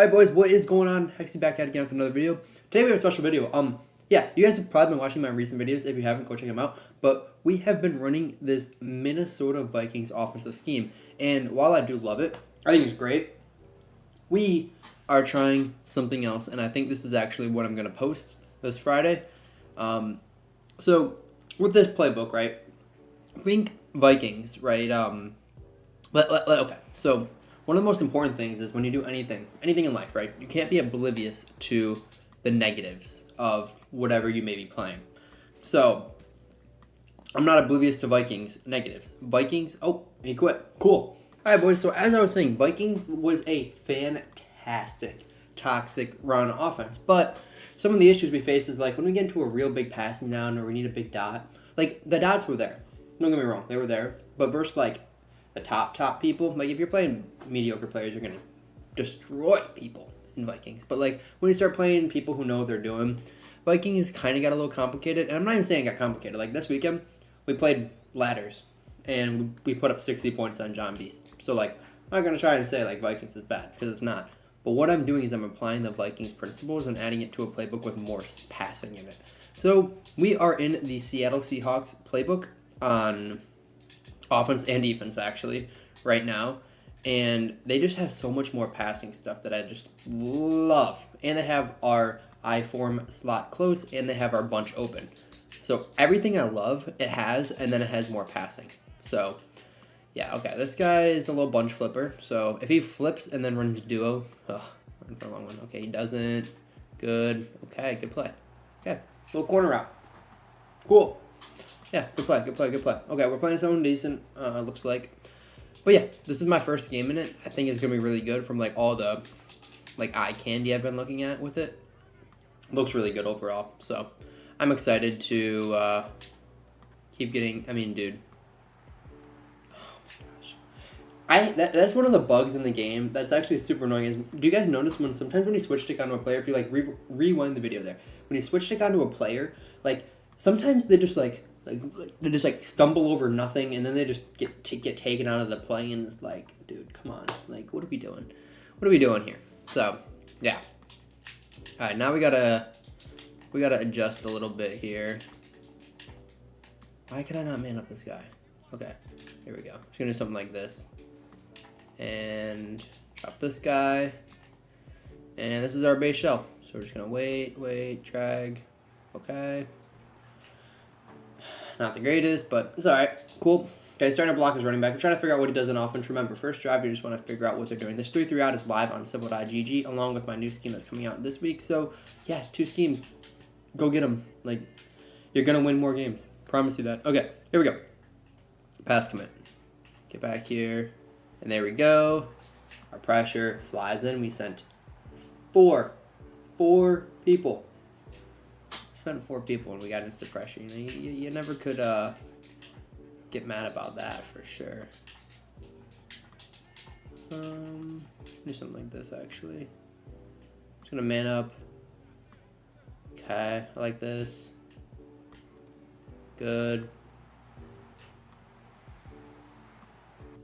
Alright boys, what is going on? Hexy back at it again with another video. Today we have a special video. Yeah, you guys have probably been watching my recent videos. If you haven't, go check them out. But we have been running this Minnesota Vikings offensive scheme. And while I do love it, I think it's great, we are trying something else. And I think this is actually what I'm going to post this Friday. So, with this playbook, right, think Vikings, right, okay, so one of the most important things is when you do anything in life, right, you can't be oblivious to the negatives of whatever you may be playing. So, I'm not oblivious to Vikings negatives. Vikings, oh, he quit. Cool. All right, boys, so as I was saying, Vikings was a fantastic, toxic run offense. But some of the issues we face is, like, when we get into a real big passing down or we need a big dot, like, the dots were there. Don't get me wrong, they were there. But versus, like, the top people, like, if you're playing mediocre players, you're going to destroy people in Vikings. But, like, when you start playing people who know what they're doing, Vikings kind of got a little complicated. And I'm not even saying it got complicated. Like, this weekend, we played ladders, and we put up 60 points on John Beast. So, like, I'm not going to try and say, like, Vikings is bad, because it's not. But what I'm doing is I'm applying the Vikings principles and adding it to a playbook with more passing in it. So, we are in the Seattle Seahawks playbook on offense and defense, actually, right now. And they just have so much more passing stuff that I just love. And they have our I-form slot close, and they have our bunch open. So everything I love, it has, and then it has more passing. So, yeah, okay, this guy is a little bunch flipper. So if he flips and then runs duo, run for a long one. Okay, he doesn't. Good. Okay, good play. Okay, little corner route. Cool. Yeah, good play. Okay, we're playing someone decent, looks like. But yeah, this is my first game in it. I think it's going to be really good from, like, all the, like, eye candy I've been looking at with it. Looks really good overall. So I'm excited to keep getting, I mean, dude. Oh my gosh. That's one of the bugs in the game that's actually super annoying. Is, do you guys notice sometimes when you switch stick onto a player, if you, like, rewind the video there, when you switch stick onto a player, like, sometimes they just, they just, like, stumble over nothing, and then they just get taken out of the play, and it's like, dude, come on. Like, what are we doing? What are we doing here? So, yeah. All right, now we gotta adjust a little bit here. Why can I not man up this guy? Okay, here we go. Just gonna do something like this. And drop this guy. And this is our base shell. So we're just gonna wait, drag. Okay. Not the greatest, but it's all right. Cool. Okay, starting to block his running back. We're trying to figure out what he does in offense. Remember, first drive, you just want to figure out what they're doing. This 3-3 out is live on scoreboard.gg, along with my new scheme that's coming out this week. So, yeah, 2 schemes. Go get them. Like, you're going to win more games. Promise you that. Okay, here we go. Pass commit. Get back here. And there we go. Our pressure flies in. We sent 4 people. Sent 4 people and we got instant pressure. You know, you never could get mad about that for sure. Do something like this actually. Just gonna man up. Okay, I like this. Good.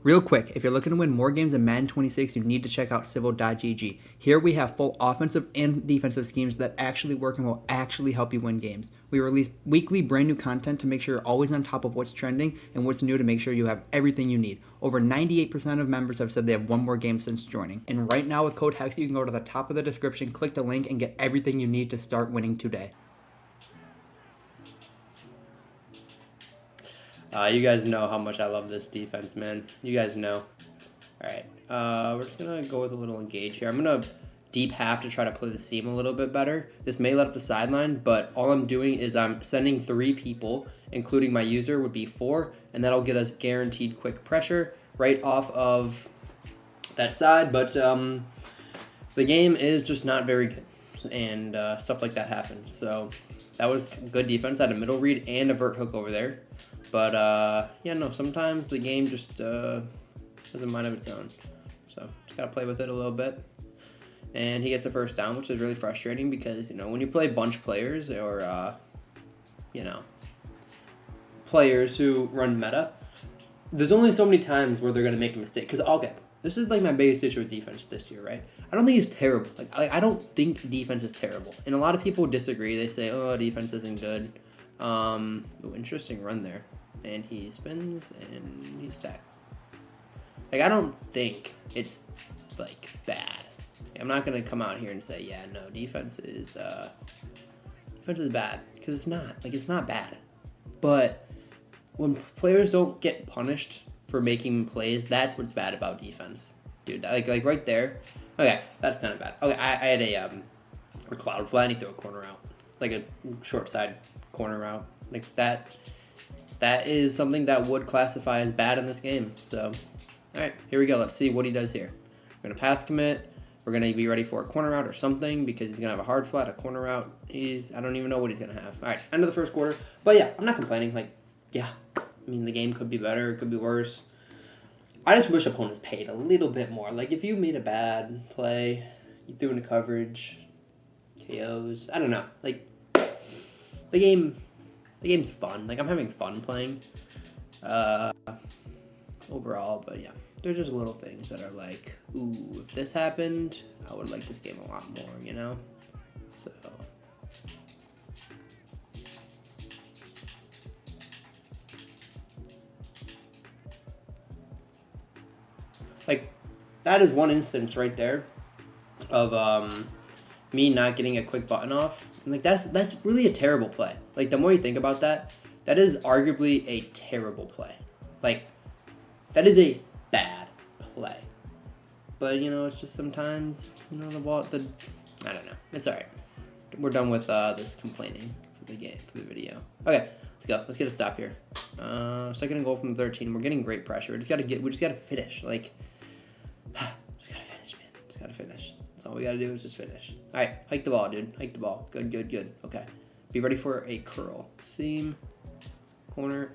Real quick, if you're looking to win more games in Madden 26, you need to check out civil.gg. Here we have full offensive and defensive schemes that actually work and will actually help you win games. We release weekly brand new content to make sure you're always on top of what's trending and what's new to make sure you have everything you need. Over 98% of members have said they have won more games since joining. And right now with code HEXY, you can go to the top of the description, click the link, and get everything you need to start winning today. You guys know how much I love this defense, man. You guys know. All right. We're just going to go with a little engage here. I'm going to deep half to try to play the seam a little bit better. This may let up the sideline, but all I'm doing is I'm sending 3 people, including my user would be 4, and that'll get us guaranteed quick pressure right off of that side. But the game is just not very good, and stuff like that happens. So that was good defense. I had a middle read and a vert hook over there. But, yeah, no, sometimes the game just has a mind of its own. So, just got to play with it a little bit. And he gets a first down, which is really frustrating because, you know, when you play bunch players or, you know, players who run meta, there's only so many times where they're going to make a mistake. Because, okay, this is like my biggest issue with defense this year, right? I don't think it's terrible. Like I don't think defense is terrible, and a lot of people disagree. They say, "Oh, defense isn't good." Ooh, interesting run there, and he spins and he's tackled. Like I don't think it's like bad. I'm not gonna come out here and say, "Yeah, no, defense is bad," because it's not. Like it's not bad, but when players don't get punished for making plays, that's what's bad about defense, dude. Like right there. Okay, that's kind of bad. Okay, I had a cloud flat and he threw a corner out, like a short side corner route, like that. That is something that would classify as bad in this game. So, all right, here we go. Let's see what he does here. We're gonna pass commit. We're gonna be ready for a corner route or something because he's gonna have a hard flat, a corner route. I don't even know what he's gonna have. All right, end of the first quarter. But yeah, I'm not complaining. Like, yeah. I mean, the game could be better, it could be worse. I just wish opponents paid a little bit more. Like, if you made a bad play, you threw into coverage, KOs, I don't know. Like, the game's fun. Like, I'm having fun playing overall, but yeah. There's just little things that are like, ooh, if this happened, I would like this game a lot more, you know? So... like, that is one instance right there of me not getting a quick button off. And like that's really a terrible play. Like the more you think about that, that is arguably a terrible play. Like that is a bad play. But you know, it's just sometimes you know I don't know. It's all right. We're done with this complaining for the game for the video. Okay, let's go. Let's get a stop here. Second and goal from the 13. We're getting great pressure. We just gotta finish. Like. Just gotta finish, man. Just gotta finish. That's all we gotta do is just finish. Alright, hike the ball, dude. Hike the ball. Good, good, good. Okay. Be ready for a curl. Seam. Corner.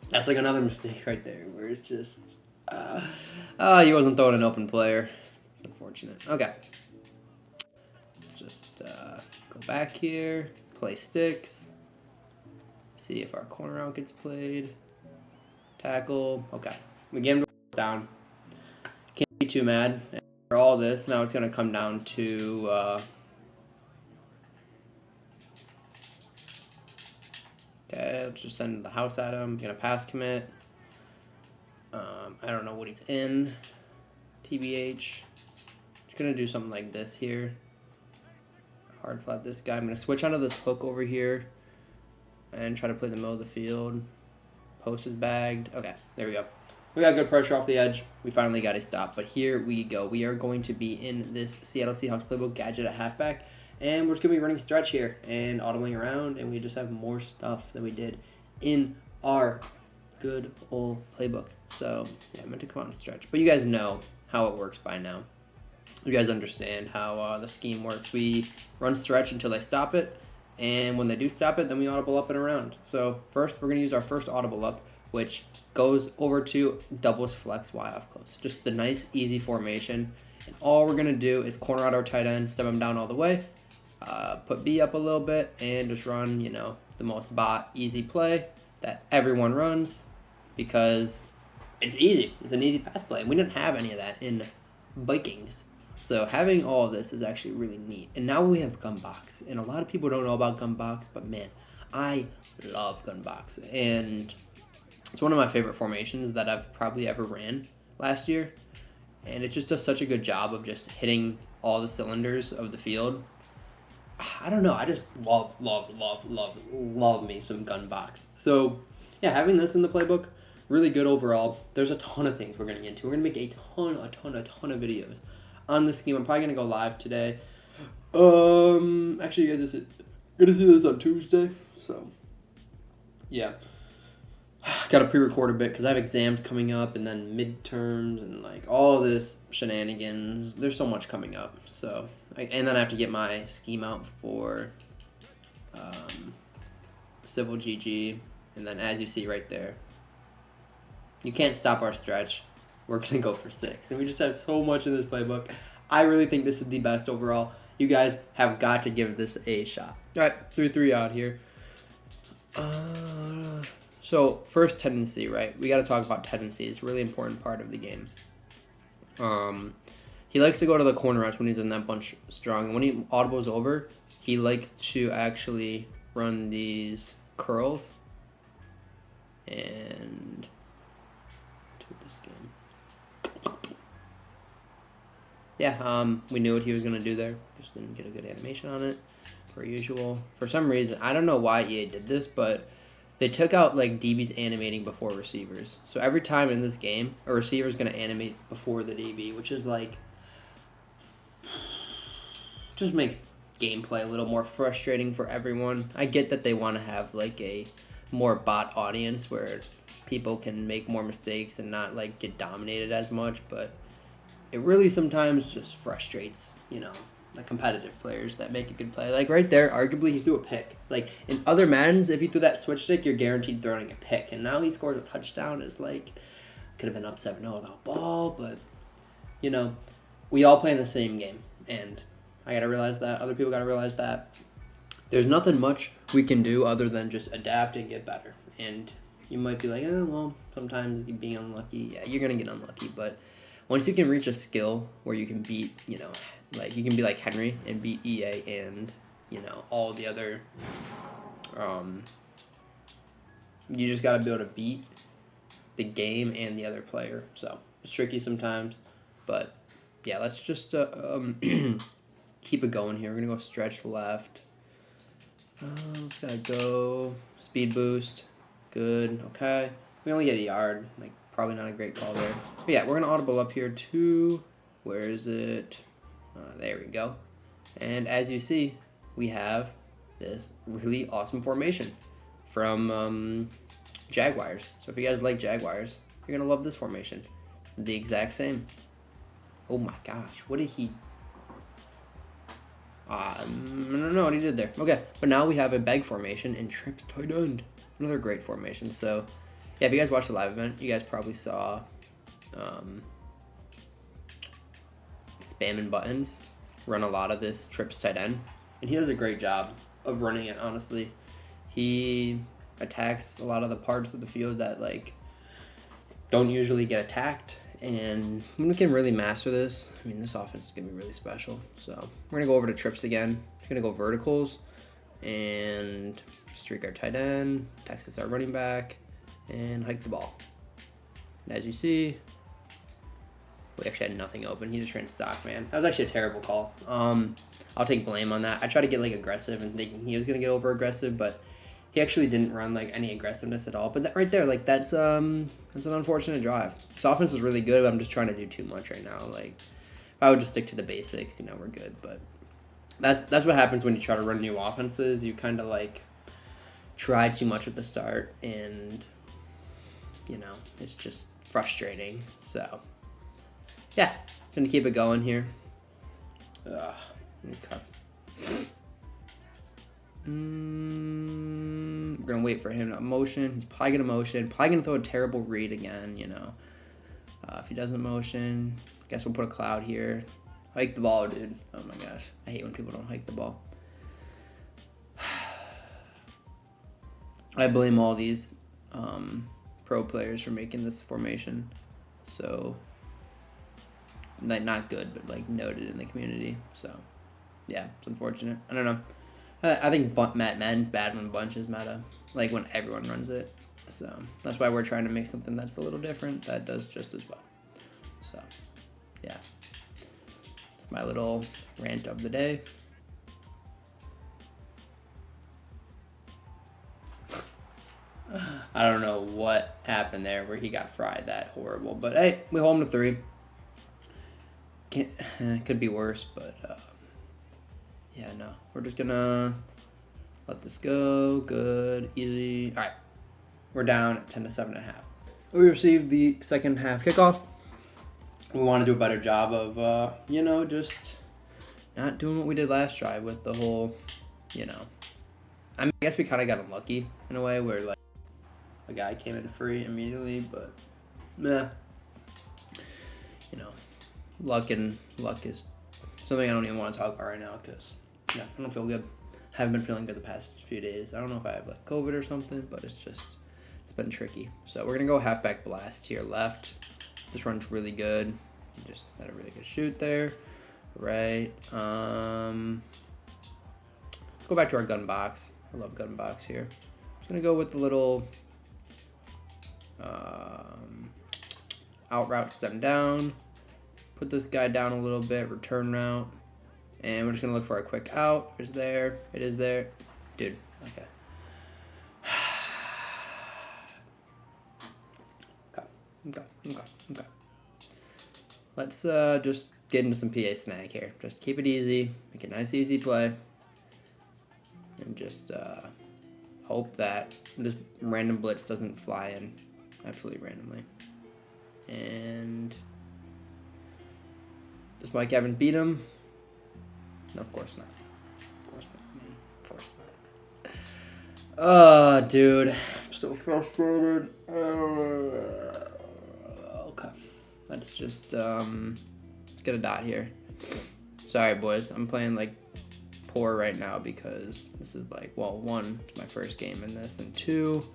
That's like another mistake right there where it's just... he wasn't throwing an open player. It's unfortunate. Okay. Just go back here. Play sticks. See if our corner out gets played. Tackle. Okay. We get him down. Can't be too mad. For all this, now it's going to come down to... okay, let's just send the house at him. Going to pass commit. I don't know what he's in. TBH. Just going to do something like this here. Hard flat this guy. I'm going to switch onto this hook over here. And try to play the middle of the field. Post is bagged. Okay, there we go. We got good pressure off the edge. We finally got a stop. But here we go. We are going to be in this Seattle Seahawks playbook gadget at halfback. And we're just going to be running stretch here and audibling around. And we just have more stuff than we did in our good old playbook. So, yeah, I meant to come out and stretch. But you guys know how it works by now. You guys understand how the scheme works. We run stretch until they stop it. And when they do stop it, then we audible up and around. So first, we're going to use our first audible up, which goes over to doubles flex Y off close. Just the nice, easy formation. And all we're going to do is corner out our tight end, step him down all the way, put B up a little bit, and just run, you know, the most easy play that everyone runs because it's easy. It's an easy pass play. We didn't have any of that in Vikings. So having all of this is actually really neat. And now we have gun box. And a lot of people don't know about gun box, but man, I love gun box. And it's one of my favorite formations that I've probably ever ran last year. And it just does such a good job of just hitting all the cylinders of the field. I don't know. I just love me some gun box. So yeah, having this in the playbook, really good overall. There's a ton of things we're going to get into. We're going to make a ton of videos on this scheme. I'm probably going to go live today. Actually, you guys are going to see this on Tuesday. So, yeah. Got to pre-record a bit because I have exams coming up and then midterms and like all this shenanigans. There's so much coming up. So, and then I have to get my scheme out for Civil GG. And then as you see right there, you can't stop our stretch. We're going to go for 6. And we just have so much in this playbook. I really think this is the best overall. You guys have got to give this a shot. All right, 3-3 out here. So first tendency, right? We got to talk about tendencies. Really important part of the game. He likes to go to the corner routes when he's in that bunch strong. And when he audibles over, he likes to actually run these curls. And to this game. Yeah, we knew what he was gonna do there. Just didn't get a good animation on it, per usual. For some reason, I don't know why EA did this, but they took out like DBs animating before receivers. So every time in this game, a receiver's gonna animate before the DB, which is like just makes gameplay a little more frustrating for everyone. I get that they want to have like a more bot audience where people can make more mistakes and not like get dominated as much, but it really sometimes just frustrates, the competitive players that make a good play. Like right there, arguably he threw a pick. Like in other Maddens, if you threw that switch stick, you're guaranteed throwing a pick. And now he scores a touchdown. It's like, could have been up 7-0 without ball, but, we all play in the same game. And I got to realize that. Other people got to realize that. There's nothing much we can do other than just adapt and get better. And you might be like, oh, well, sometimes being unlucky. Yeah, you're going to get unlucky. But once you can reach a skill where you can beat, like you can be like Henry and beat EA and, all the other, you just got to be able to beat the game and the other player. So it's tricky sometimes. But, yeah, let's just keep it going here. We're going to go stretch left. Let's gotta go speed boost. Good. Okay. We only get a yard. Like, probably not a great call there. But yeah, we're gonna audible up here to, where is it? There we go. And as you see, we have this really awesome formation from Jaguars. So if you guys like Jaguars, you're gonna love this formation. It's the exact same. Oh my gosh, what did he? I don't know what he did there. Okay, but now we have a bag formation and trips tight end. Another great formation. So, yeah, if you guys watched the live event, you guys probably saw Spam and Buttons run a lot of this trips tight end. And he does a great job of running it, honestly. He attacks a lot of the parts of the field that, like, don't usually get attacked. And when we can really master this, I mean, this offense is going to be really special. So we're going to go over to trips again. We're going to go verticals and streak our tight end, Texas our running back, and hike the ball. And as you see, we actually had nothing open. He just ran stock, man. That was actually a terrible call. I'll take blame on that. I tried to get, like, aggressive and thinking he was going to get over aggressive, but he actually didn't run, like, any aggressiveness at all. But that right there, like, that's an unfortunate drive. This offense is really good, but I'm just trying to do too much right now. Like, if I would just stick to the basics, we're good. But that's what happens when you try to run new offenses. You kind of, like, try too much at the start, and, it's just frustrating. So, yeah, going to keep it going here. Okay. We're going to wait for him to motion. He's probably going to motion. Probably going to throw a terrible read again, If he doesn't motion, I guess we'll put a cloud here. Hike the ball, dude. Oh, my gosh. I hate when people don't hike the ball. I blame all these pro players for making this formation. So, like, not good, but, like, noted in the community. So, yeah, it's unfortunate. I don't know. I think Madden's bad when bunch is meta, like when everyone runs it. So that's why we're trying to make something that's a little different that does just as well. So, yeah. It's my little rant of the day. I don't know what happened there where he got fried that horrible. But, hey, we hold him to 3. Could be worse, but... yeah, no. We're just gonna let this go. Good, easy. All right. We're down at 10 to 7.5. We received the second half kickoff. We want to do a better job of, just not doing what we did last drive with the whole, I guess we kind of got unlucky in a way where, like, a guy came in free immediately, but, meh. Luck is something I don't even want to talk about right now because... yeah, I don't feel good. Haven't been feeling good the past few days. I don't know if I have like COVID or something, but it's been tricky. So we're gonna go halfback blast here left. This run's really good. Just had a really good shoot there. Right. Go back to our gun box. I love gun box here. Just gonna go with the little out route, stem down. Put this guy down a little bit, return route. And we're just gonna look for a quick out. It's there. It is there. Dude, okay. Okay. Let's just get into some PA snag here. Just keep it easy. Make a nice, easy play. And just hope that this random blitz doesn't fly in absolutely randomly. And does Mike Evans beat him? No, of course not. Of course not, man. Of course not. Oh, dude. I'm so frustrated. Okay. Let's just, let's get a dot here. Sorry, boys. I'm playing, like, poor right now because this is, like, well, 1, it's my first game in this, and 2,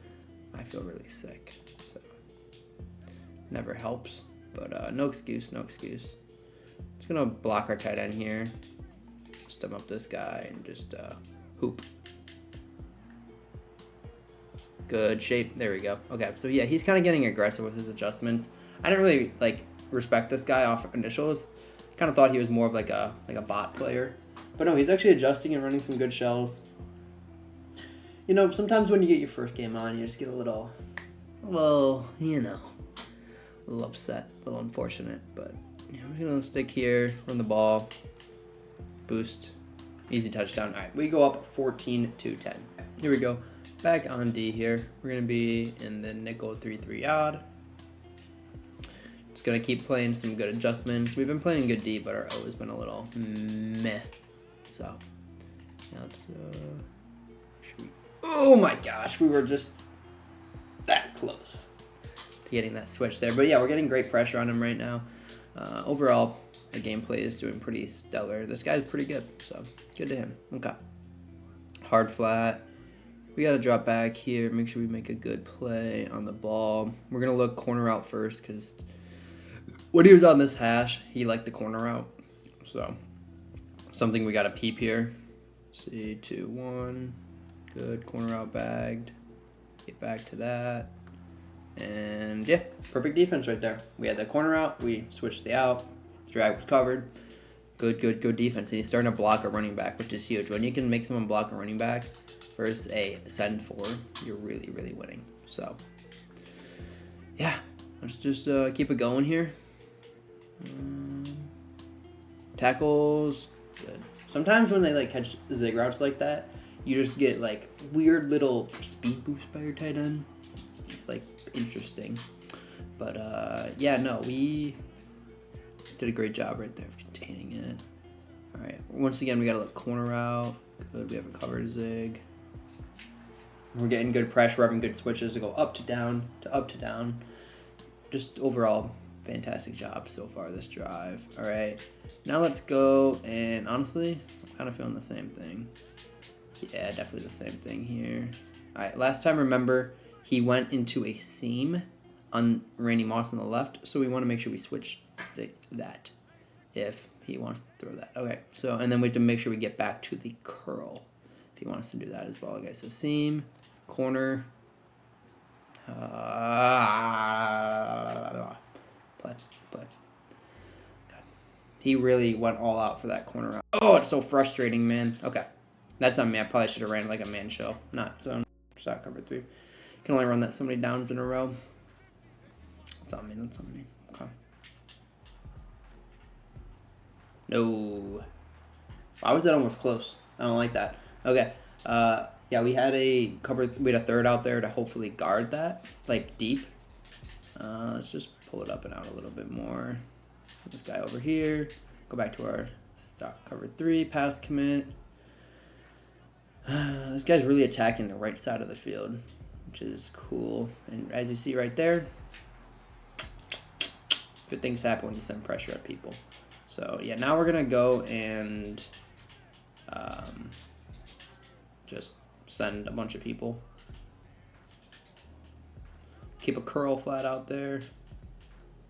I feel really sick. So, never helps. But, no excuse, no excuse. Just gonna block our tight end here. Stem up this guy and just hoop. Good shape. There we go. Okay, so yeah, he's kind of getting aggressive with his adjustments. I didn't really like respect this guy off initials. Kind of thought he was more of like a bot player, but no, he's actually adjusting and running some good shells. You know, sometimes when you get your first game on, you just get a little, you know, a little upset, a little unfortunate. But yeah, we're gonna stick here, run the ball. Boost, easy touchdown. All right, we go up 14-10. Here we go, back on D here. We're gonna be in the nickel 3-3 odd. Just gonna keep playing some good adjustments. We've been playing good D, but our O has been a little meh. So now it's oh my gosh, we were just that close to getting that switch there. But yeah, we're getting great pressure on him right now. Overall, the gameplay is doing pretty stellar. This guy's pretty good, so good to him. Okay. Hard flat. We got to drop back here. Make sure we make a good play on the ball. We're going to look corner out first because when he was on this hash, he liked the corner out. So, something we got to peep here. See, 2-1. Good. Corner out bagged. Get back to that. And, yeah, perfect defense right there. We had the corner out. We switched the out. Drag was covered. Good defense. And he's starting to block a running back, which is huge. When you can make someone block a running back versus a send for, you're really, really winning. So, yeah, let's just keep it going here. Tackles, good. Sometimes when they like catch zig routes like that, you just get like weird little speed boosts by your tight end. It's like interesting. But yeah, no, we did a great job right there of containing it. All right, once again, we got to look corner out. Good, we have a cover zig. We're getting good pressure, we're having good switches to go up to down, to up to down. Just overall, fantastic job so far this drive. All right, now let's go, and honestly, I'm kind of feeling the same thing. Yeah, definitely the same thing here. All right, last time, remember, he went into a seam on Randy Moss on the left, so we want to make sure we switch stick that if he wants to throw that. Okay, so, and then we have to make sure we get back to the curl if he wants to do that as well. Okay, so seam, corner, play. Okay. He really went all out for that corner out. Oh, it's so frustrating, man. Okay, that's on me. I probably should have ran like a man show, not zone. Stop cover 3. Can only run that so many downs in a row. That's on me. That's on me. Okay. No. Why was that almost close? I don't like that. Okay. Yeah, we had a cover. We had a third out there to hopefully guard that, like deep. Let's just pull it up and out a little bit more. Put this guy over here. Go back to our stock cover 3 pass commit. This guy's really attacking the right side of the field, which is cool. And as you see right there, good things happen when you send pressure at people. So yeah, now we're gonna go and just send a bunch of people. Keep a curl flat out there.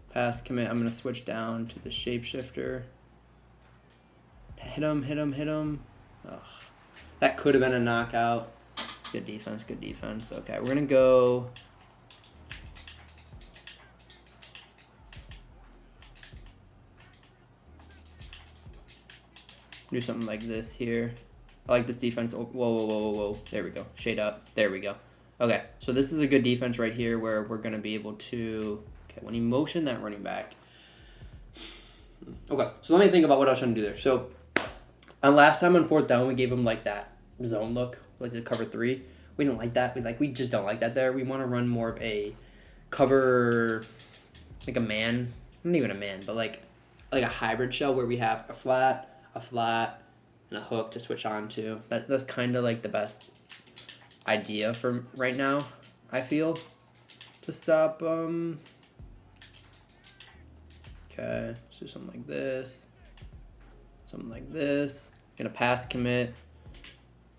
Pass commit. I'm going to switch down to the shapeshifter. Hit him, hit him, hit him. Ugh. That could have been a knockout. Good defense, good defense. Okay, we're going to go... do something like this here. I like this defense. Whoa, whoa, whoa, whoa, whoa. There we go. Shade up. There we go. Okay, so this is a good defense right here where we're going to be able to... Okay, when you motion that running back... Okay, so let me think about what I was trying to do there. So, on last time on 4th down, we gave him like that zone look, like the cover 3. We don't like that. We just don't like that there. We want to run more of a cover, like a man. Not even a man, but like a hybrid shell where we have a flat, and a hook to switch on to. That's kind of like the best idea for right now, I feel, to stop. Okay, let's do something like this. Something like this. Gonna pass commit.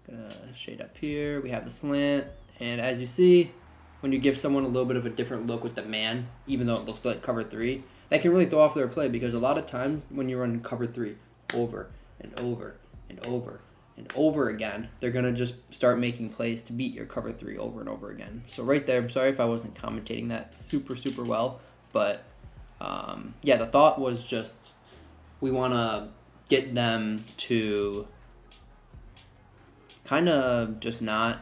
Gonna shade up here. We have the slant. And as you see, when you give someone a little bit of a different look with the man, even though it looks like cover 3, that can really throw off their play, because a lot of times when you run cover 3 over and over and over and over again, they're going to just start making plays to beat your cover 3 over and over again. So right there, I'm sorry if I wasn't commentating that super, super well, but yeah, the thought was just we want to get them to kind of just not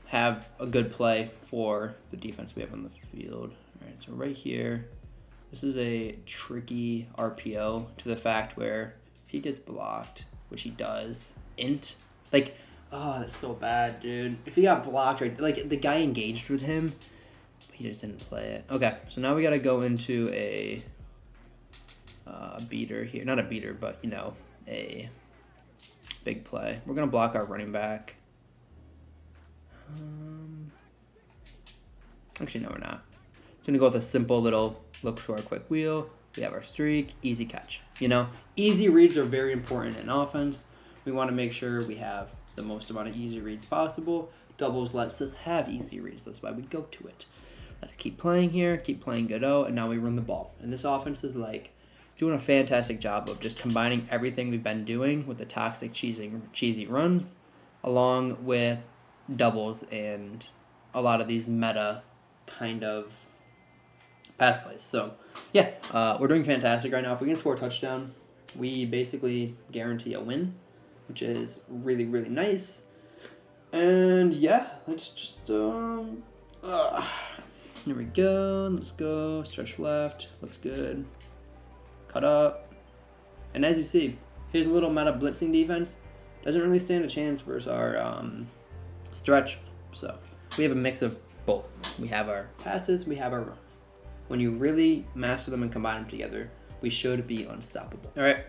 have a good play for the defense we have on the field. All right, so right here, this is a tricky RPO to the fact where if he gets blocked, which he does, like, oh, that's so bad, dude. If he got blocked, right, like the guy engaged with him, he just didn't play it. Okay, so now we got to go into a beater here. Not a beater, but, you know, a big play. We're going to block our running back. Actually, no, we're not. It's going to go with a simple little look to our quick wheel. We have our streak, easy catch. You know, easy reads are very important in offense. We want to make sure we have the most amount of easy reads possible. Doubles lets us have easy reads. That's why we go to it. Let's keep playing here, keep playing Godot, and now we run the ball. And this offense is like doing a fantastic job of just combining everything we've been doing with the toxic cheesy runs, along with doubles and a lot of these meta kind of pass plays. So yeah, we're doing fantastic right now. If we can score a touchdown, we basically guarantee a win, which is really, really nice. And yeah, let's just here we go. Let's go. Stretch left. Looks good. Cut up. And as you see, here's a little meta blitzing defense. Doesn't really stand a chance versus our stretch. So we have a mix of both. We have our passes. We have our runs. When you really master them and combine them together, we should be unstoppable. All right.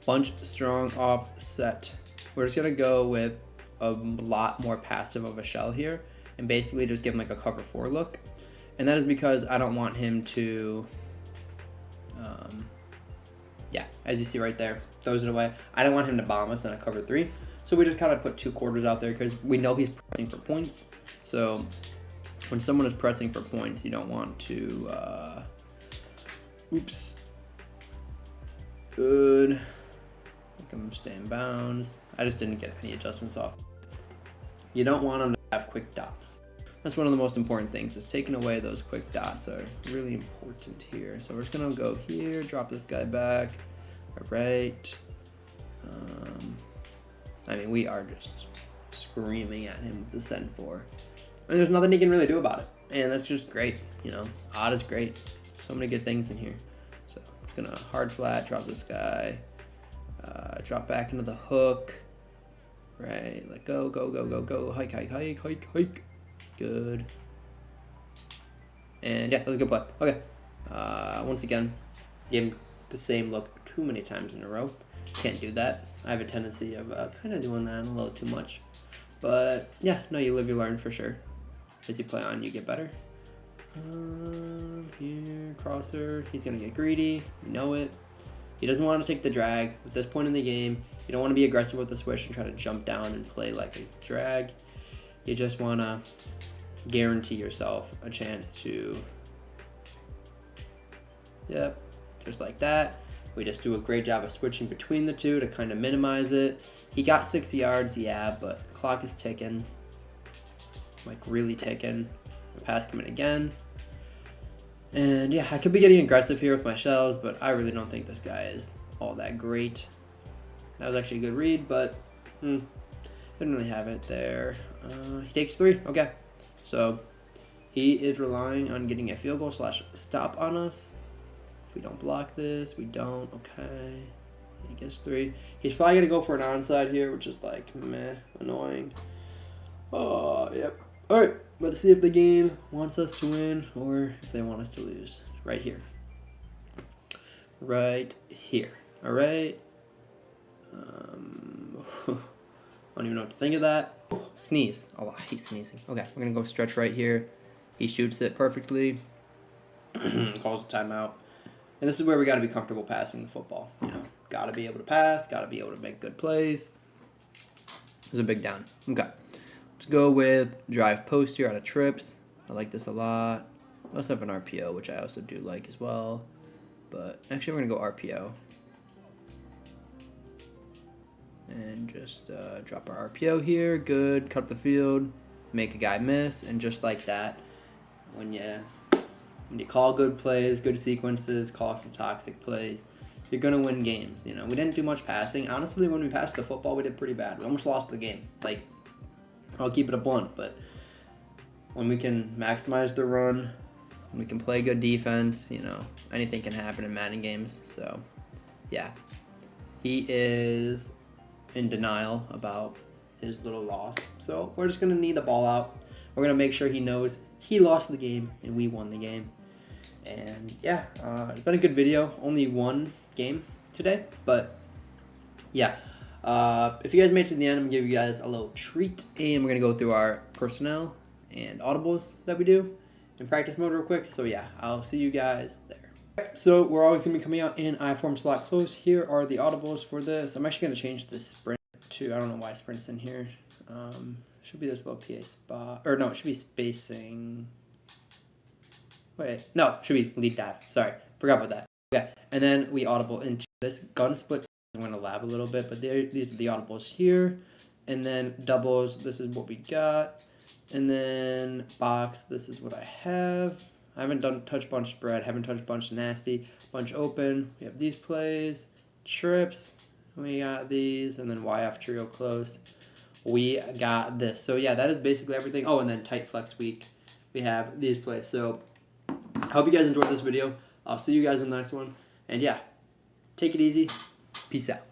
Bunch strong offset. We're just going to go with a lot more passive of a shell here and basically just give him like a cover 4 look. And that is because I don't want him to, yeah, as you see right there, throws it away. I don't want him to bomb us in a cover 3. So we just kind of put 2 quarters out there because we know he's pressing for points. So when someone is pressing for points, you don't want to, oops. Good. Make him stay in bounds. I just didn't get any adjustments off. You don't want him to have quick dots. That's one of the most important things, is taking away those quick dots are really important here. So we're just gonna go here, drop this guy back. All right. I mean, we are just screaming at him with the send 4. And there's nothing he can really do about it. And that's just great, you know. Odd is great. So many good things in here. So I'm just gonna hard flat, drop this guy. Drop back into the hook. Right, let go, go, go, go, go. Hike, hike, hike, hike, hike. Good. And yeah, that was a good play. Okay. Once again, gave him the same look too many times in a row. Can't do that. I have a tendency of kind of doing that a little too much. But yeah, no, you live, you learn for sure. As you play on, you get better. Here, crosser. He's going to get greedy. You know it. He doesn't want to take the drag. At this point in the game, you don't want to be aggressive with the switch and try to jump down and play like a drag. You just want to guarantee yourself a chance to, yep, just like that. We just do a great job of switching between the two to kind of minimize it. He got 6 yards, yeah, but the clock is ticking, like really ticking. The pass coming again. And yeah, I could be getting aggressive here with my shells, but I really don't think this guy is all that great. That was actually a good read, but didn't really have it there. He takes 3. Okay. So he is relying on getting a field goal / stop on us. If we don't block this, we don't. Okay. He gets 3. He's probably going to go for an onside here, which is like, meh, annoying. Oh, yep. All right. Let's see if the game wants us to win or if they want us to lose. Right here. Right here. All right. I don't even know what to think of that. Sneeze. Oh, I hate sneezing. Okay, we're going to go stretch right here. He shoots it perfectly. Calls a timeout. And this is where we got to be comfortable passing the football. You know, got to be able to pass. Got to be able to make good plays. There's a big down. Okay. Let's go with drive post here out of trips. I like this a lot. I also have an RPO, which I also do like as well. But actually, we're going to go RPO. And just drop our RPO here. Good. Cut the field. Make a guy miss. And just like that, when you call good plays, good sequences, call some toxic plays, you're going to win games. You know, we didn't do much passing. Honestly, when we passed the football, we did pretty bad. We almost lost the game. Like, I'll keep it a blunt, but when we can maximize the run, we can play good defense, you know, anything can happen in Madden games. So, yeah. He is in denial about his little loss. So we're just going to knee the ball out. We're going to make sure he knows he lost the game and we won the game. And yeah, it's been a good video. Only one game today, but yeah. If you guys made it to the end, I'm going to give you guys a little treat. And we're going to go through our personnel and audibles that we do in practice mode real quick. So yeah, I'll see you guys there. So we're always going to be coming out in I-form slot close. Here are the audibles for this. I'm actually going to change the sprint to, I don't know why sprint's in here. Should be this little PA spot. Or no, it should be spacing. Wait, no, it should be lead dive. Sorry, forgot about that. Okay, and then we audible into this gun split. I'm going to lab a little bit, but these are the audibles here. And then doubles, this is what we got. And then box, this is what I have. I haven't done touch bunch spread, haven't touched bunch nasty, bunch open. We have these plays, trips, we got these, and then YF trio close. We got this. So yeah, that is basically everything. Oh, and then tight flex week. We have these plays. So I hope you guys enjoyed this video. I'll see you guys in the next one. And yeah, take it easy. Peace out.